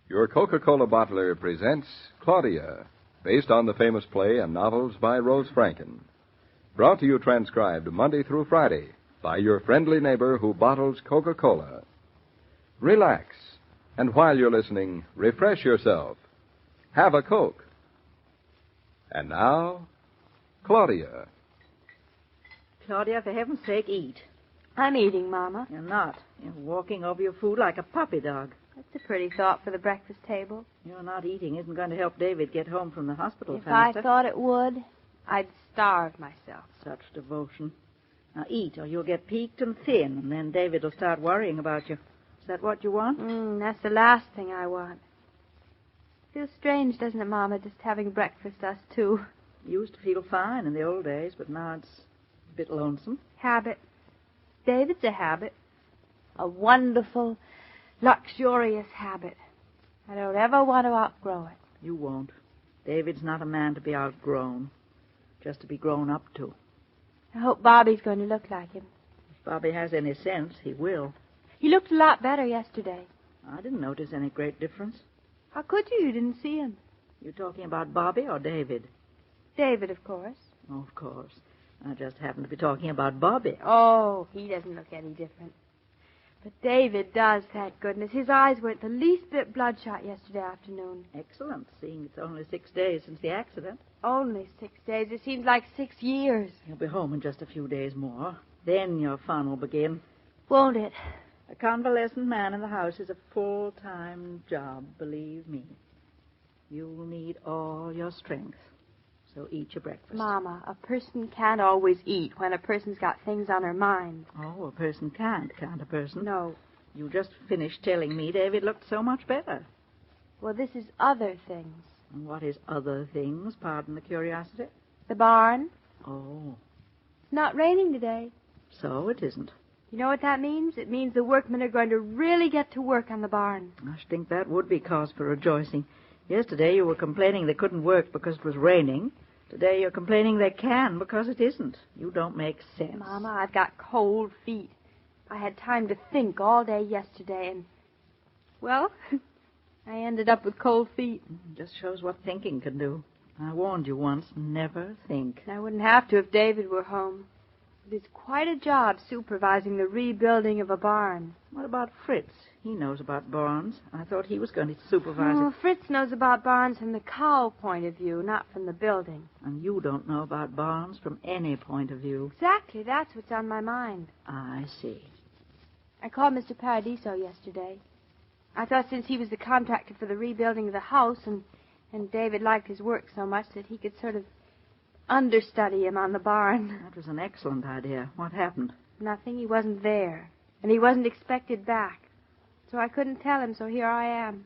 Your Coca-Cola bottler presents Claudia, based on the famous play and novels by Rose Franken. Brought to you transcribed Monday through Friday by your friendly neighbor who bottles Coca-Cola. Relax, and while you're listening, refresh yourself. Have a Coke. And now, Claudia. Claudia, for heaven's sake, eat. I'm eating, Mama. You're not. You're walking over your food like a puppy dog. That's a pretty thought for the breakfast table. Your not eating isn't going to help David get home from the hospital If faster. I thought it would, I'd starve myself. Such devotion. Now eat, or you'll get peaked and thin, and then David will start worrying about you. Is that what you want? That's the last thing I want. Feels strange, doesn't it, Mama, just having breakfast, us two? You used to feel fine in the old days, but now it's a bit lonesome. Habit. David's a habit. A wonderful, luxurious habit. I don't ever want to outgrow it. You won't. David's not a man to be outgrown, just to be grown up to. I hope Bobby's going to look like him. If Bobby has any sense, he will. He looked a lot better yesterday. I didn't notice any great difference. How could you? You didn't see him. You talking about Bobby or David? David, of course. Oh, of course. I just happened to be talking about Bobby. Oh, he doesn't look any different. But David does, thank goodness. His eyes weren't the least bit bloodshot yesterday afternoon. Excellent, seeing it's only 6 days since the accident. Only 6 days. It seems like 6 years. He'll be home in just a few days more. Then your fun will begin. Won't it? A convalescent man in the house is a full-time job, believe me. You'll need all your strength. So eat your breakfast. Mama, a person can't always eat when a person's got things on her mind. Oh, a person can't a person? No. You just finished telling me David looked so much better. Well, this is other things. And what is other things? Pardon the curiosity. The barn. Oh. It's not raining today. So it isn't. You know what that means? It means the workmen are going to really get to work on the barn. I should think that would be cause for rejoicing. Yesterday you were complaining they couldn't work because it was raining. Today you're complaining they can because it isn't. You don't make sense. Mama, I've got cold feet. I had time to think all day yesterday and, well, I ended up with cold feet. Just shows what thinking can do. I warned you once, never think. I wouldn't have to if David were home. But it's quite a job supervising the rebuilding of a barn. What about Fritz? He knows about barns. I thought he was going to supervise it. Fritz knows about barns from the cow point of view, not from the building. And you don't know about barns from any point of view. Exactly. That's what's on my mind. I see. I called Mr. Paradiso yesterday. I thought since he was the contractor for the rebuilding of the house and David liked his work so much that he could sort of understudy him on the barn. That was an excellent idea. What happened? Nothing. He wasn't there. And he wasn't expected back. So I couldn't tell him, so here I am.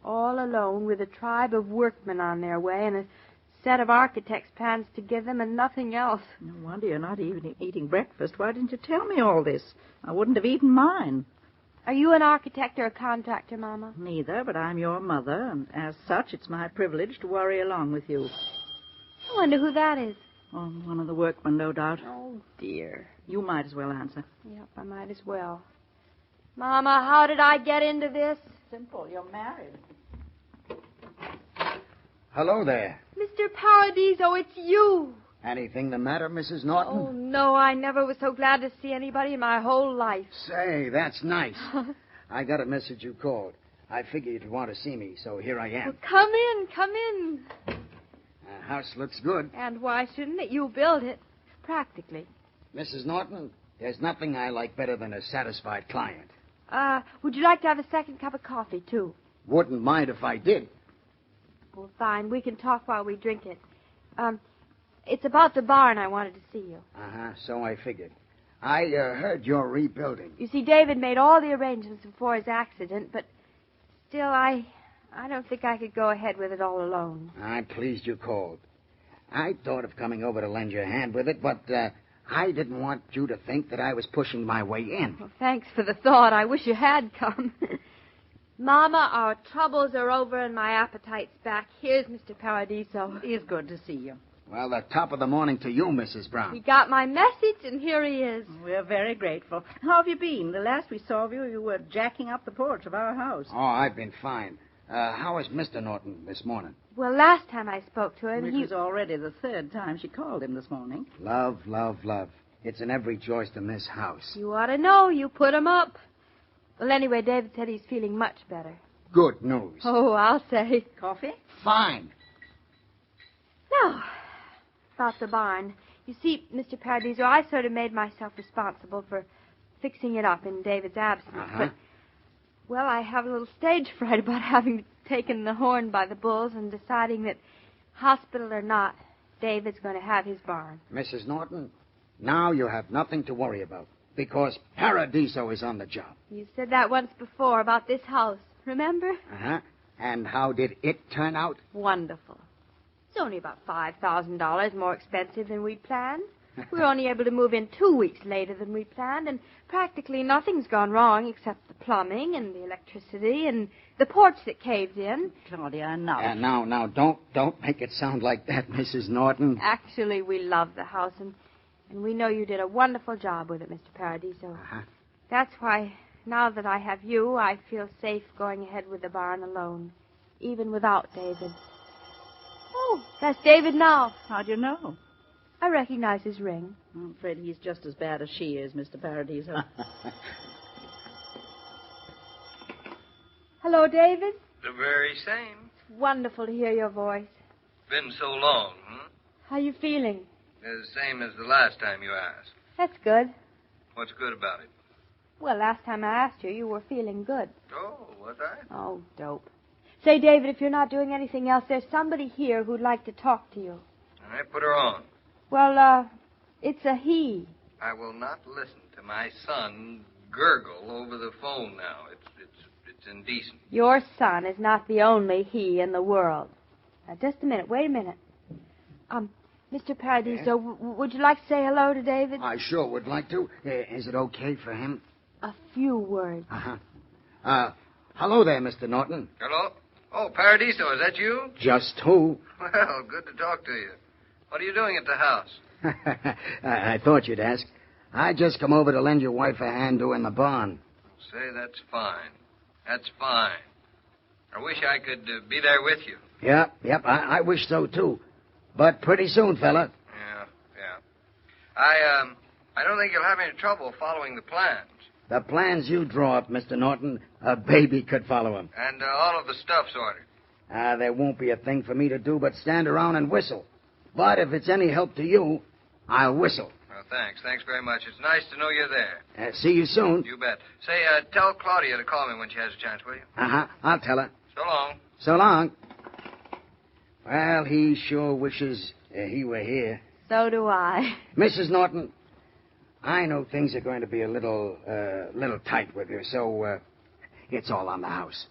All alone with a tribe of workmen on their way and a set of architect's plans to give them and nothing else. No wonder you're not even eating breakfast. Why didn't you tell me all this? I wouldn't have eaten mine. Are you an architect or a contractor, Mama? Neither, but I'm your mother, and as such, it's my privilege to worry along with you. I wonder who that is. Oh, one of the workmen, no doubt. Oh, dear. You might as well answer. Yep, I might as well. Mama, how did I get into this? Simple. You're married. Hello there. Mr. Paradiso, it's you. Anything the matter, Mrs. Naughton? Oh, no, I never was so glad to see anybody in my whole life. Say, that's nice. I got a message you called. I figured you'd want to see me, so here I am. Well, come in. House looks good. And why shouldn't it? You built it. Practically. Mrs. Naughton, there's nothing I like better than a satisfied client. Would you like to have a second cup of coffee, too? Wouldn't mind if I did. Well, fine. We can talk while we drink it. It's about the barn I wanted to see you. So I figured. I heard you're rebuilding. You see, David made all the arrangements before his accident, but still, I don't think I could go ahead with it all alone. I'm pleased you called. I thought of coming over to lend you a hand with it, but I didn't want you to think that I was pushing my way in. Well, thanks for the thought. I wish you had come. Mama, our troubles are over and my appetite's back. Here's Mr. Paradiso. It is good to see you. Well, the top of the morning to you, Mrs. Brown. He got my message, and here he is. We're very grateful. How have you been? The last we saw of you, you were jacking up the porch of our house. Oh, I've been fine. How is Mr. Naughton this morning? Well, last time I spoke to him, It was already the third time she called him this morning. Love, love, love. It's in every joist in this house. You ought to know. You put him up. Well, anyway, David said he's feeling much better. Good news. Oh, I'll say. Coffee? Fine. Now, about the barn. You see, Mr. Paradiso, I sort of made myself responsible for fixing it up in David's absence. But, well, I have a little stage fright about having taken the horn by the bulls and deciding that, hospital or not, David's going to have his barn. Mrs. Naughton, now you have nothing to worry about, because Paradiso is on the job. You said that once before about this house, remember? Uh-huh. And how did it turn out? Wonderful. It's only about $5,000 more expensive than we planned. We were only able to move in 2 weeks later than we planned, and practically nothing's gone wrong except the plumbing and the electricity and the porch that caved in. Claudia, now. Now, don't make it sound like that, Mrs. Naughton. Actually, we love the house, and we know you did a wonderful job with it, Mr. Paradiso. Uh-huh. That's why, now that I have you, I feel safe going ahead with the barn alone, even without David. Oh, that's David now. How'd you know? I recognize his ring. I'm afraid he's just as bad as she is, Mr. Paradiso. Hello, David. The very same. It's wonderful to hear your voice. Been so long, How you feeling? The same as the last time you asked. That's good. What's good about it? Well, last time I asked you, you were feeling good. Oh, was I? Oh, dope. Say, David, if you're not doing anything else, there's somebody here who'd like to talk to you. All right, put her on. Well, it's a he. I will not listen to my son gurgle over the phone now. It's indecent. Your son is not the only he in the world. Now, just a minute. Wait a minute. Mr. Paradiso, would you like to say hello to David? I sure would like to. Is it okay for him? A few words. Hello there, Mr. Naughton. Hello? Oh, Paradiso, is that you? Just who? Well, good to talk to you. What are you doing at the house? I thought you'd ask. I just come over to lend your wife a hand doing the barn. Say, that's fine. That's fine. I wish I could be there with you. Yep, I wish so, too. But pretty soon, fella. Yeah. I don't think you'll have any trouble following the plans. The plans you draw up, Mr. Naughton, a baby could follow them. And all of the stuff's ordered. There won't be a thing for me to do but stand around and whistle. But if it's any help to you, I'll whistle. Well, thanks. Thanks very much. It's nice to know you're there. See you soon. You bet. Say, tell Claudia to call me when she has a chance, will you? I'll tell her. So long. So long. Well, he sure wishes he were here. So do I. Mrs. Naughton, I know things are going to be a little tight with you, so it's all on the house.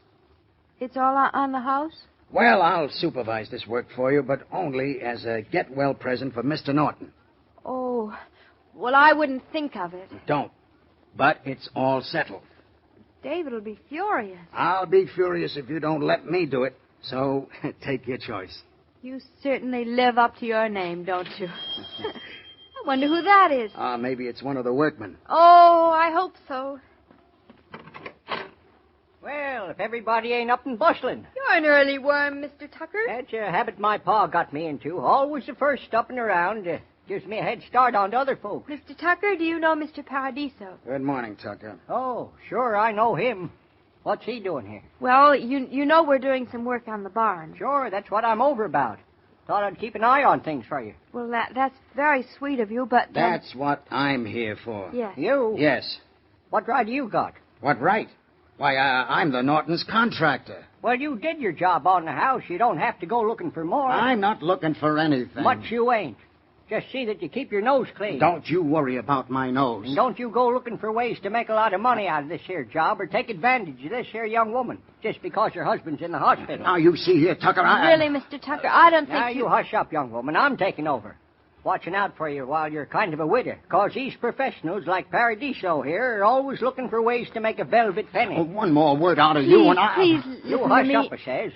It's all on the house? Well, I'll supervise this work for you, but only as a get-well present for Mr. Naughton. Oh, well, I wouldn't think of it. Don't. But it's all settled. David will be furious. I'll be furious if you don't let me do it, so take your choice. You certainly live up to your name, don't you? I wonder who that is. Maybe it's one of the workmen. Oh, I hope so. Well, if everybody ain't up and bustling. You're an early worm, Mr. Tucker. That's a habit my pa got me into. Always the first up and around. Gives me a head start on to other folks. Mr. Tucker, do you know Mr. Paradiso? Good morning, Tucker. Oh, sure, I know him. What's he doing here? Well, you know we're doing some work on the barn. Sure, that's what I'm over about. Thought I'd keep an eye on things for you. Well, that's very sweet of you, but... That's what I'm here for. Yes. You? Yes. What right you got? What right? Why, I'm the Naughton's contractor. Well, you did your job on the house. You don't have to go looking for more. I'm not looking for anything. Much you ain't. Just see that you keep your nose clean. Don't you worry about my nose. And don't you go looking for ways to make a lot of money out of this here job or take advantage of this here young woman just because your husband's in the hospital. Now, you see here, Tucker, Really, Mr. Tucker, I don't think Now, you hush up, young woman. I'm taking over. Watching out for you while you're kind of a widow. Because these professionals like Paradiso here are always looking for ways to make a velvet penny. Oh, one more word out of you and I... Please, You listen hush to me. up, I says.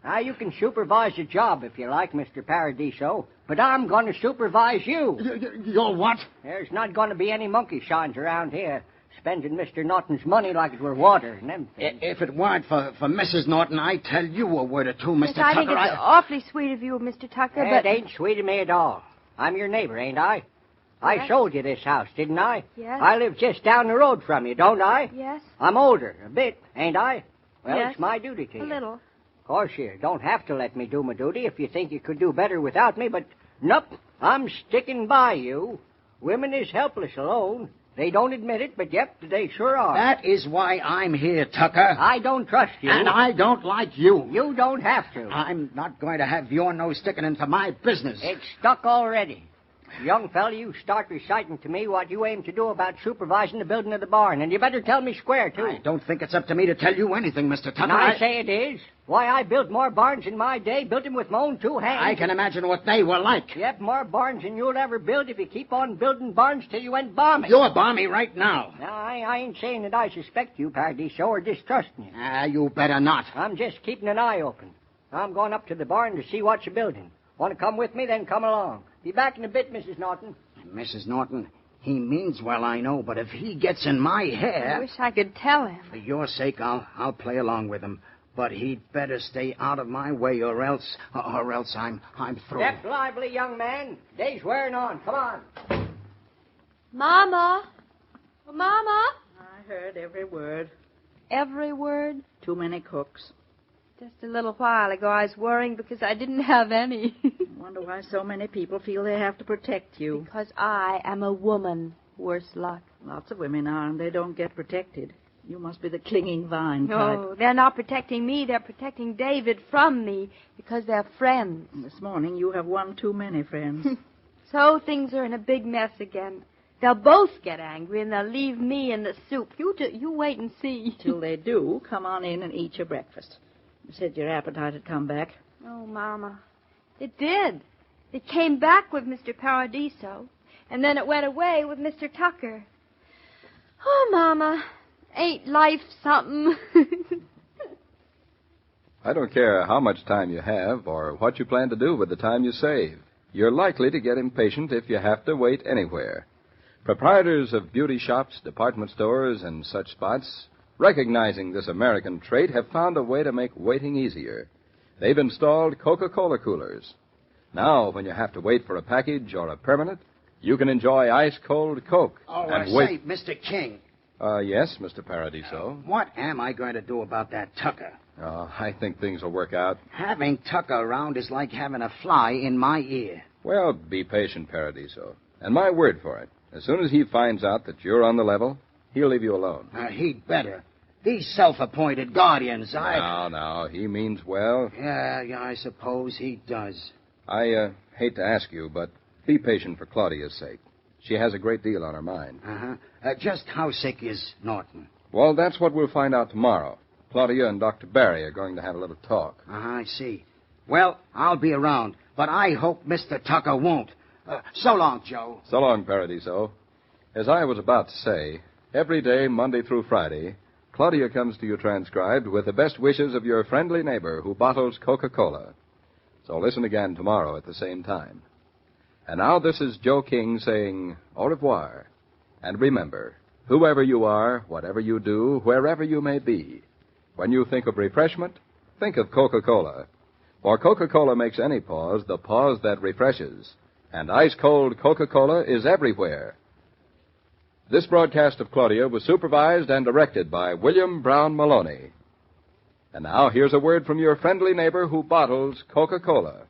Now, you can supervise the job if you like, Mr. Paradiso, but I'm going to supervise you. You're what? There's not going to be any monkey shines around here. spending Mr. Naughton's money like it were water and them things. If it weren't for Mrs. Naughton, I'd tell you a word or two, Mr. Yes, Tucker. I think it's awfully sweet of you, Mr. Tucker, It ain't sweet of me at all. I'm your neighbor, ain't I? I Yes. sold you this house, didn't I? Yes. I live just down the road from you, don't I? Yes, I'm older, a bit, ain't I? Well, Yes. it's my duty to you. a little. Of course, you don't have to let me do my duty if you think you could do better without me, but nope, I'm sticking by you. Women is helpless alone. They don't admit it, but yep, they sure are. That is why I'm here, Tucker. I don't trust you. And I don't like you. You don't have to. I'm not going to have your nose sticking into my business. It's stuck already. Young fella, you start reciting to me what you aim to do about supervising the building of the barn, and you better tell me square, too. I don't think it's up to me to tell you anything, Mr. Tucker. And I say it is. Why, I built more barns in my day, built them with my own 2 hands. I can imagine what they were like. Yep, more barns than you'll ever build if you keep on building barns till you went balmy. You're balmy right now. Now, I ain't saying that I suspect you, Paradiso, or distrust you. You better not. I'm just keeping an eye open. I'm going up to the barn to see what you're building. Want to come with me? Then come along. Be back in a bit, Mrs. Naughton. Mrs. Naughton, he means well, I know, but if he gets in my I hair... wish I could tell him. For your sake, I'll play along with him. But he'd better stay out of my way, or else I'm through. Step lively, young man. Day's wearing on. Come on. Mama! Oh, Mama! I heard every word. Every word. Too many cooks. Just a little while ago, I was worrying because I didn't have any. Wonder why so many people feel they have to protect you. Because I am a woman, worse luck. Lots of women are, and they don't get protected. You must be the clinging vine type. No, they're not protecting me. They're protecting David from me because they're friends. And this morning you have one too many friends. So things are in a big mess again. They'll both get angry, and they'll leave me in the soup. You wait and see. Till they do, come on in and eat your breakfast. You said your appetite had come back. Oh, Mama. It did. It came back with Mr. Paradiso, and then it went away with Mr. Tucker. Oh, Mama, ain't life something? I don't care how much time you have or what you plan to do with the time you save. You're likely to get impatient if you have to wait anywhere. Proprietors of beauty shops, department stores, and such spots, recognizing this American trait, have found a way to make waiting easier. They've installed Coca-Cola coolers. Now, when you have to wait for a package or a permanent, you can enjoy ice-cold Coke. And wait. say, Mr. King. Yes, Mr. Paradiso. What am I going to do about that Tucker? I think things will work out. Having Tucker around is like having a fly in my ear. Well, be patient, Paradiso. And my word for it, as soon as he finds out that you're on the level, he'll leave you alone. He'd better. These self-appointed guardians, No, he means well. Yeah, I suppose he does. I hate to ask you, but be patient for Claudia's sake. She has a great deal on her mind. Just how sick is Naughton? Well, that's what we'll find out tomorrow. Claudia and Dr. Barry are going to have a little talk. I see. Well, I'll be around, but I hope Mr. Tucker won't. So long, Joe. So long, Paradiso. As I was about to say, every day, Monday through Friday, Claudia comes to you transcribed with the best wishes of your friendly neighbor who bottles Coca-Cola. So listen again tomorrow at the same time. And now this is Joe King saying au revoir. And remember, whoever you are, whatever you do, wherever you may be, when you think of refreshment, think of Coca-Cola. For Coca-Cola makes any pause the pause that refreshes. And ice-cold Coca-Cola is everywhere. This broadcast of Claudia was supervised and directed by William Brown Meloney. And now here's a word from your friendly neighbor who bottles Coca-Cola.